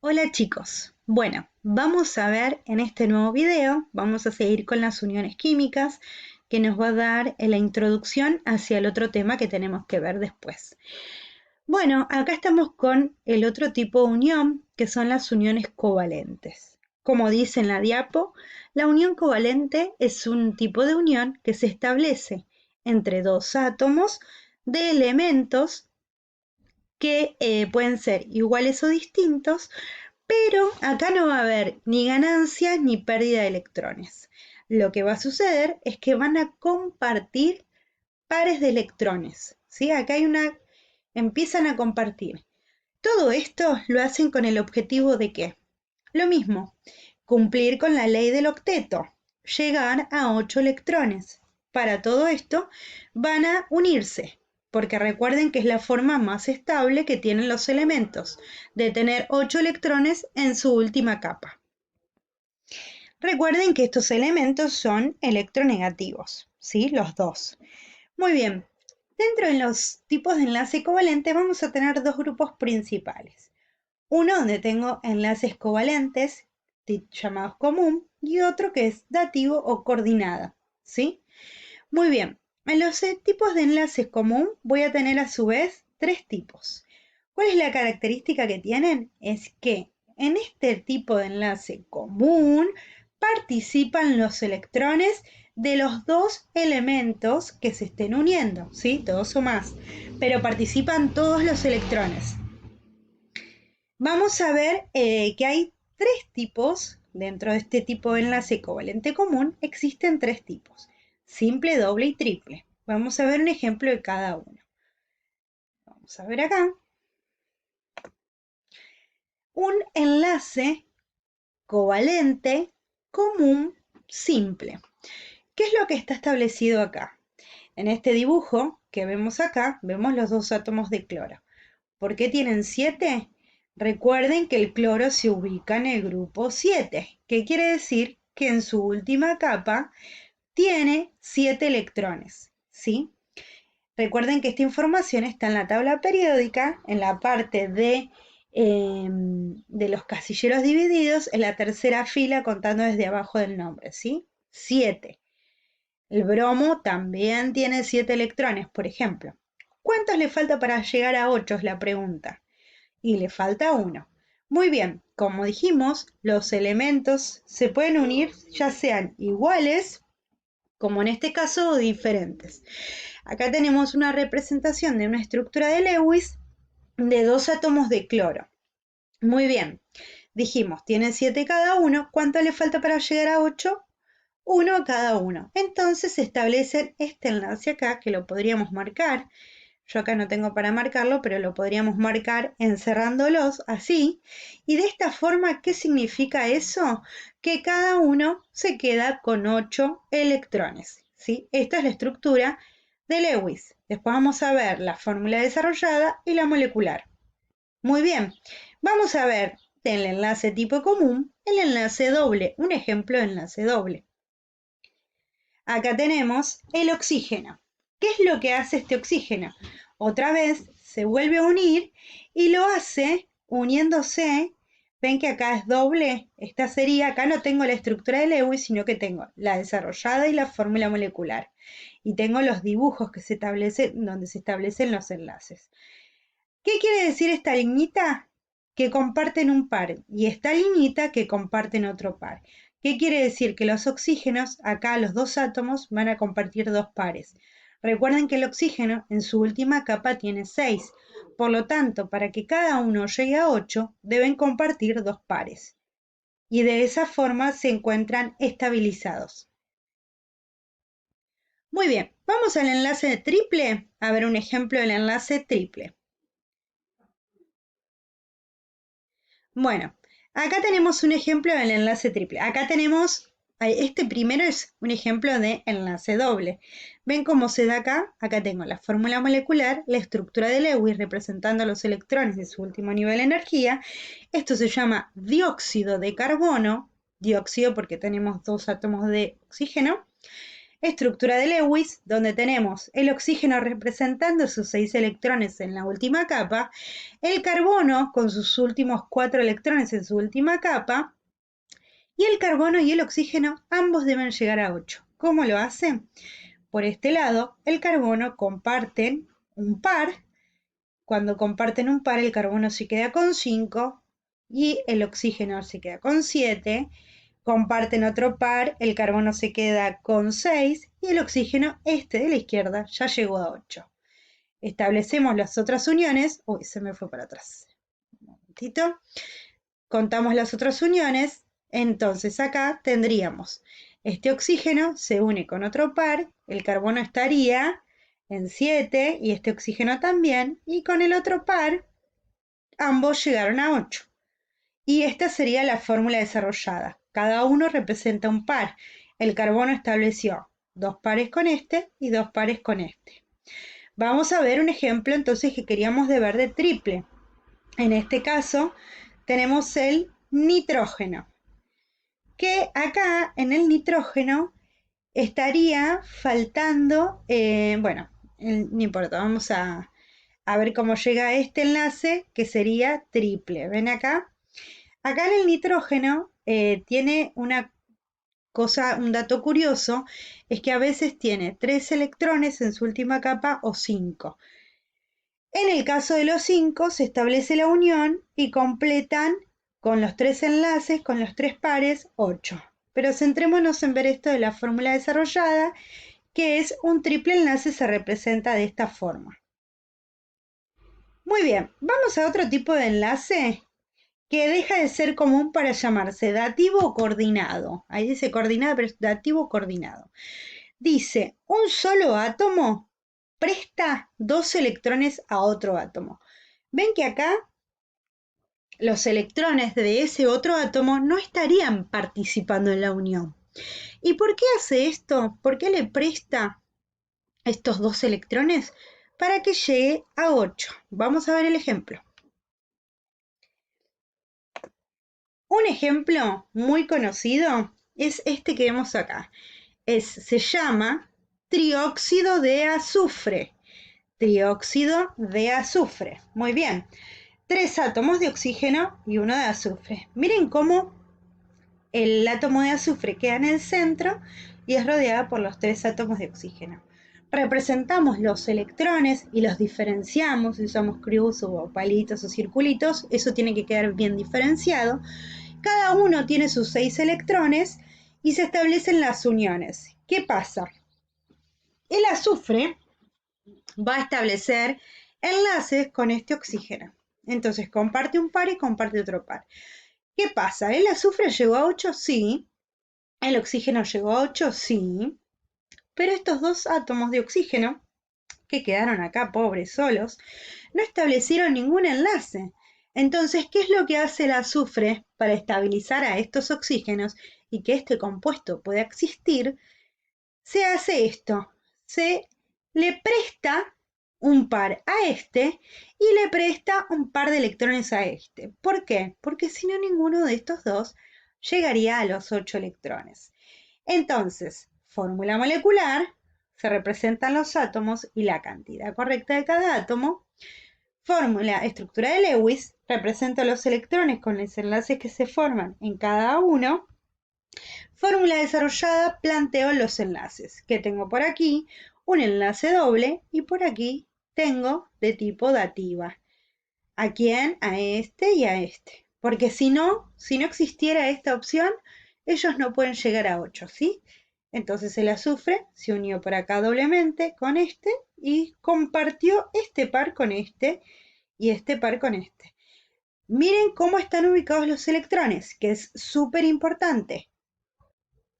Hola chicos, bueno, vamos a ver en este nuevo video, vamos a seguir con las uniones químicas que nos va a dar la introducción hacia el otro tema que tenemos que ver después. Bueno, acá estamos con el otro tipo de unión que son las uniones covalentes. Como dice en la diapo, la unión covalente es un tipo de unión que se establece entre dos átomos de elementos que pueden ser iguales o distintos, pero acá no va a haber ni ganancias ni pérdida de electrones. Lo que va a suceder es que van a compartir pares de electrones, ¿sí? Acá empiezan a compartir. Todo esto lo hacen con el objetivo de ¿qué? Lo mismo, cumplir con la ley del octeto, llegar a 8 electrones. Para todo esto van a unirse, porque recuerden que es la forma más estable que tienen los elementos, de tener 8 electrones en su última capa. Recuerden que estos elementos son electronegativos, ¿sí? Los dos. Muy bien, dentro de los tipos de enlace covalente vamos a tener dos grupos principales. Uno donde tengo enlaces covalentes llamados común y otro que es dativo o coordinada, ¿sí? Muy bien, en los tipos de enlaces común voy a tener a su vez tres tipos. ¿Cuál es la característica que tienen? Es que en este tipo de enlace común participan los electrones de los dos elementos que se estén uniendo, ¿sí? Dos o más, pero participan todos los electrones. Vamos a ver que hay tres tipos, dentro de este tipo de enlace covalente común, existen tres tipos, simple, doble y triple. Vamos a ver un ejemplo de cada uno. Vamos a ver acá. Un enlace covalente común simple. ¿Qué es lo que está establecido acá? En este dibujo que vemos acá, vemos los dos átomos de cloro. ¿Por qué tienen 7? Recuerden que el cloro se ubica en el grupo 7, que quiere decir que en su última capa tiene 7 electrones, ¿sí? Recuerden que esta información está en la tabla periódica, en la parte de los casilleros divididos, en la tercera fila contando desde abajo del nombre, ¿sí? 7. El bromo también tiene 7 electrones, por ejemplo. ¿Cuántos le falta para llegar a 8? Es la pregunta. Y le falta uno. Muy bien, como dijimos, los elementos se pueden unir ya sean iguales, como en este caso, o diferentes. Acá tenemos una representación de una estructura de Lewis de dos átomos de cloro. Muy bien, dijimos, tienen 7 cada uno. ¿Cuánto le falta para llegar a 8? 1 a cada uno. Entonces se establece este enlace acá, que lo podríamos marcar. Yo acá no tengo para marcarlo, pero lo podríamos marcar encerrándolos así. Y de esta forma, ¿qué significa eso? Que cada uno se queda con 8 electrones, ¿sí? Esta es la estructura de Lewis. Después vamos a ver la fórmula desarrollada y la molecular. Muy bien, vamos a ver el enlace tipo común, el enlace doble, un ejemplo de enlace doble. Acá tenemos el oxígeno. ¿Qué es lo que hace este oxígeno? Otra vez se vuelve a unir y lo hace uniéndose. Ven que acá es doble. Esta sería, acá no tengo la estructura de Lewis, sino que tengo la desarrollada y la fórmula molecular. Y tengo los dibujos que se establecen, donde se establecen los enlaces. ¿Qué quiere decir esta liñita? Que comparten un par y esta liñita que comparten otro par. ¿Qué quiere decir? Que los oxígenos, acá los dos átomos, van a compartir dos pares. Recuerden que el oxígeno en su última capa tiene 6. Por lo tanto, para que cada uno llegue a 8, deben compartir dos pares. Y de esa forma se encuentran estabilizados. Muy bien, vamos al enlace triple. A ver un ejemplo del enlace triple. Bueno, acá tenemos un ejemplo del enlace triple. Acá tenemos, este primero es un ejemplo de enlace doble. ¿Ven cómo se da acá? Acá tengo la fórmula molecular, la estructura de Lewis representando los electrones de su último nivel de energía. Esto se llama dióxido de carbono, dióxido porque tenemos dos átomos de oxígeno. estructura de Lewis, donde tenemos el oxígeno representando sus 6 electrones en la última capa, el carbono con sus últimos 4 electrones en su última capa, y el carbono y el oxígeno ambos deben llegar a 8. ¿Cómo lo hacen? Por este lado, el carbono comparten un par. Cuando comparten un par, el carbono se queda con 5 y el oxígeno se queda con 7. Comparten otro par, el carbono se queda con 6 y el oxígeno, este de la izquierda, ya llegó a 8. Establecemos las otras uniones. Uy, se me fue para atrás. Un momentito. Contamos las otras uniones. Entonces acá tendríamos este oxígeno se une con otro par, el carbono estaría en 7 y este oxígeno también, y con el otro par ambos llegaron a 8. Y esta sería la fórmula desarrollada. Cada uno representa un par. El carbono estableció 2 pares con este y 2 pares con este. Vamos a ver un ejemplo entonces que queríamos de ver de triple. En este caso tenemos el nitrógeno, que acá en el nitrógeno estaría faltando, bueno, no importa, vamos a ver cómo llega este enlace, que sería triple. ¿Ven acá? Acá en el nitrógeno tiene una cosa, un dato curioso, es que a veces tiene 3 electrones en su última capa o 5. En el caso de los 5 se establece la unión y completan con los 3 enlaces, con los 3 pares, 8. Pero centrémonos en ver esto de la fórmula desarrollada, que es un triple enlace se representa de esta forma. Muy bien, vamos a otro tipo de enlace que deja de ser común para llamarse dativo o coordinado. Ahí dice coordinado, pero es dativo o coordinado. Dice, un solo átomo presta 2 electrones a otro átomo. Ven que acá los electrones de ese otro átomo no estarían participando en la unión. ¿Y por qué hace esto? ¿Por qué le presta estos 2 electrones? Para que llegue a 8. Vamos a ver el ejemplo. Un ejemplo muy conocido es este que vemos acá. Se llama trióxido de azufre. Trióxido de azufre. Muy bien. 3 átomos de oxígeno y 1 de azufre. Miren cómo el átomo de azufre queda en el centro y es rodeada por los 3 átomos de oxígeno. Representamos los electrones y los diferenciamos, si usamos cruz o palitos o circulitos, eso tiene que quedar bien diferenciado. Cada uno tiene sus 6 electrones y se establecen las uniones. ¿Qué pasa? El azufre va a establecer enlaces con este oxígeno. Entonces comparte un par y comparte otro par. ¿Qué pasa? ¿El azufre llegó a 8? Sí. ¿El oxígeno llegó a 8? Sí. Pero estos 2 átomos de oxígeno, que quedaron acá pobres solos, no establecieron ningún enlace. Entonces, ¿qué es lo que hace el azufre para estabilizar a estos oxígenos y que este compuesto pueda existir? Se hace esto. Se le presta un par a este y le presta un par de electrones a este. ¿Por qué? Porque si no, ninguno de estos dos llegaría a los 8 electrones. Entonces, fórmula molecular, se representan los átomos y la cantidad correcta de cada átomo. Fórmula, estructura de Lewis, representa los electrones con los enlaces que se forman en cada uno. Fórmula desarrollada, planteo los enlaces, que tengo por aquí un enlace doble y por aquí tengo de tipo dativa. ¿A quién? A este y a este. Porque si no existiera esta opción, ellos no pueden llegar a 8, ¿sí? Entonces el azufre se unió por acá doblemente con este y compartió este par con este y este par con este. Miren cómo están ubicados los electrones, que es súper importante.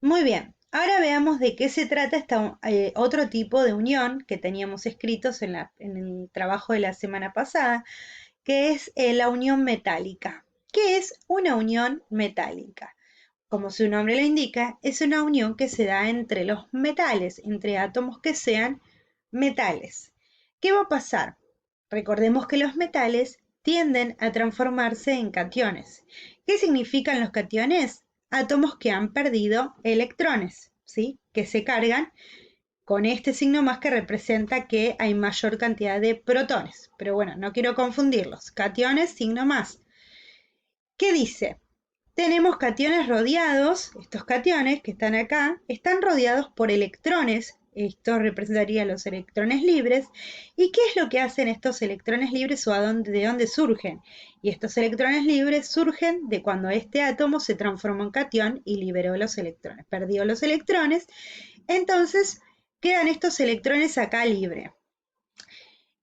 Muy bien, ahora veamos de qué se trata otro tipo de unión que teníamos escritos en el trabajo de la semana pasada, que es la unión metálica. ¿Qué es una unión metálica? Como su nombre lo indica, es una unión que se da entre los metales, entre átomos que sean metales. ¿Qué va a pasar? Recordemos que los metales tienden a transformarse en cationes. ¿Qué significan los cationes? Átomos que han perdido electrones, ¿sí? Que se cargan con este signo más que representa que hay mayor cantidad de protones. Pero bueno, no quiero confundirlos. Cationes, signo más. ¿Qué dice? Tenemos cationes rodeados, estos cationes que están acá, están rodeados por electrones, esto representaría los electrones libres, ¿y qué es lo que hacen estos electrones libres o de dónde surgen? Y estos electrones libres surgen de cuando este átomo se transformó en catión y liberó los electrones, perdió los electrones, entonces quedan estos electrones acá libres.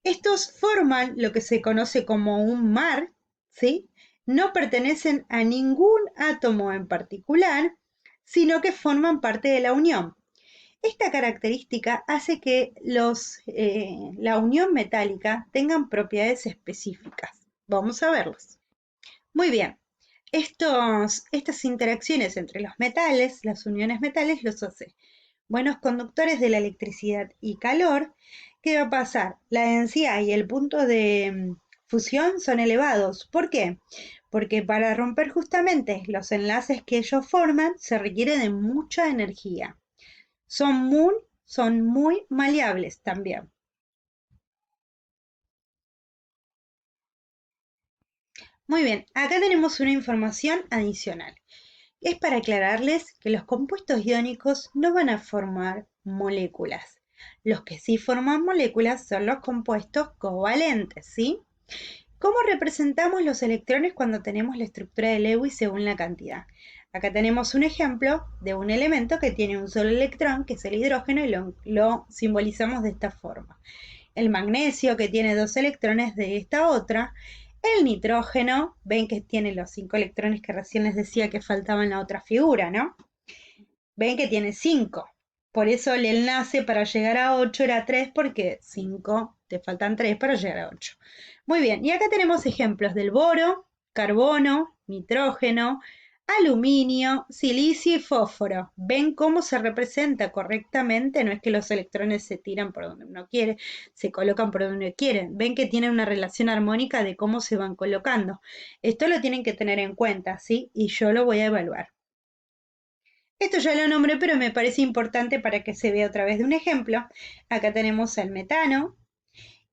Estos forman lo que se conoce como un mar, ¿sí? No pertenecen a ningún átomo en particular, sino que forman parte de la unión. Esta característica hace que la unión metálica tengan propiedades específicas. Vamos a verlas. Muy bien. Estas interacciones entre los metales, las uniones metales, los hace buenos conductores de la electricidad y calor. ¿Qué va a pasar? La densidad y el punto de fusión son elevados. ¿Por qué? Porque para romper justamente los enlaces que ellos forman se requiere de mucha energía. Son muy maleables también. Muy bien, acá tenemos una información adicional. Es para aclararles que los compuestos iónicos no van a formar moléculas. Los que sí forman moléculas son los compuestos covalentes, ¿sí? ¿Cómo representamos los electrones cuando tenemos la estructura de Lewis según la cantidad? Acá tenemos un ejemplo de un elemento que tiene un solo electrón, que es el hidrógeno, y lo simbolizamos de esta forma. El magnesio, que tiene 2 electrones, de esta otra. El nitrógeno, ven que tiene los 5 electrones que recién les decía que faltaban en la otra figura, ¿no? Ven que tiene 5. Por eso el enlace para llegar a 8 era 3, porque 5, te faltan 3 para llegar a 8. Muy bien, y acá tenemos ejemplos del boro, carbono, nitrógeno, aluminio, silicio y fósforo. ¿Ven cómo se representa correctamente? No es que los electrones se tiran por donde uno quiere, se colocan por donde uno quiere. Ven que tienen una relación armónica de cómo se van colocando. Esto lo tienen que tener en cuenta, ¿sí? Y yo lo voy a evaluar. Esto ya lo nombré, pero me parece importante para que se vea otra vez de un ejemplo. Acá tenemos el metano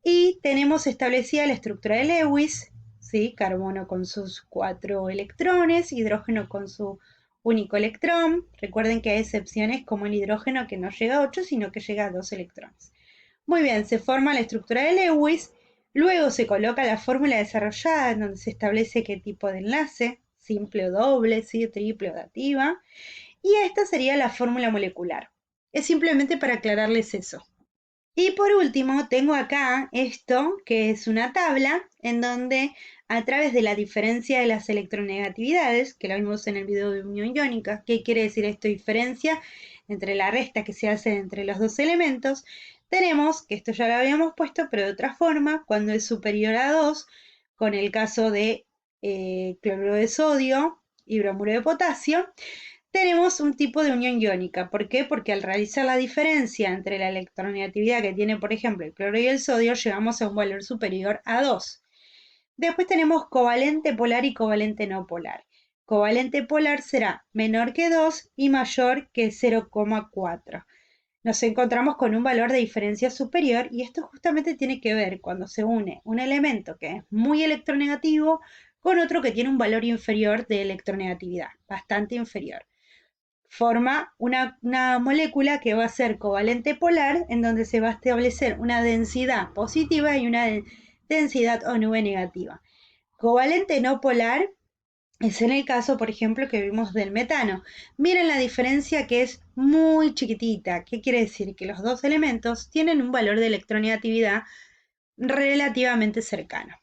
y tenemos establecida la estructura de Lewis, ¿sí? Carbono con sus 4 electrones, hidrógeno con su único electrón. Recuerden que hay excepciones como el hidrógeno que no llega a 8, sino que llega a 2 electrones. Muy bien, se forma la estructura de Lewis, luego se coloca la fórmula desarrollada en donde se establece qué tipo de enlace, simple o doble, ¿sí? Triple o dativa. Y esta sería la fórmula molecular. Es simplemente para aclararles eso. Y por último, tengo acá esto, que es una tabla en donde a través de la diferencia de las electronegatividades, que lo vimos en el video de unión iónica, ¿qué quiere decir esto? Diferencia entre la resta que se hace entre los dos elementos, tenemos, que esto ya lo habíamos puesto, pero de otra forma, cuando es superior a 2, con el caso de cloruro de sodio y bromuro de potasio, tenemos un tipo de unión iónica. ¿Por qué? Porque al realizar la diferencia entre la electronegatividad que tiene, por ejemplo, el cloro y el sodio, llegamos a un valor superior a 2. Después tenemos covalente polar y covalente no polar. Covalente polar será menor que 2 y mayor que 0,4. Nos encontramos con un valor de diferencia superior y esto justamente tiene que ver cuando se une un elemento que es muy electronegativo con otro que tiene un valor inferior de electronegatividad, bastante inferior. Forma una molécula que va a ser covalente polar, en donde se va a establecer una densidad positiva y una densidad o nube negativa. Covalente no polar es en el caso, por ejemplo, que vimos del metano. Miren la diferencia, que es muy chiquitita. ¿Qué quiere decir? Que los dos elementos tienen un valor de electronegatividad relativamente cercano.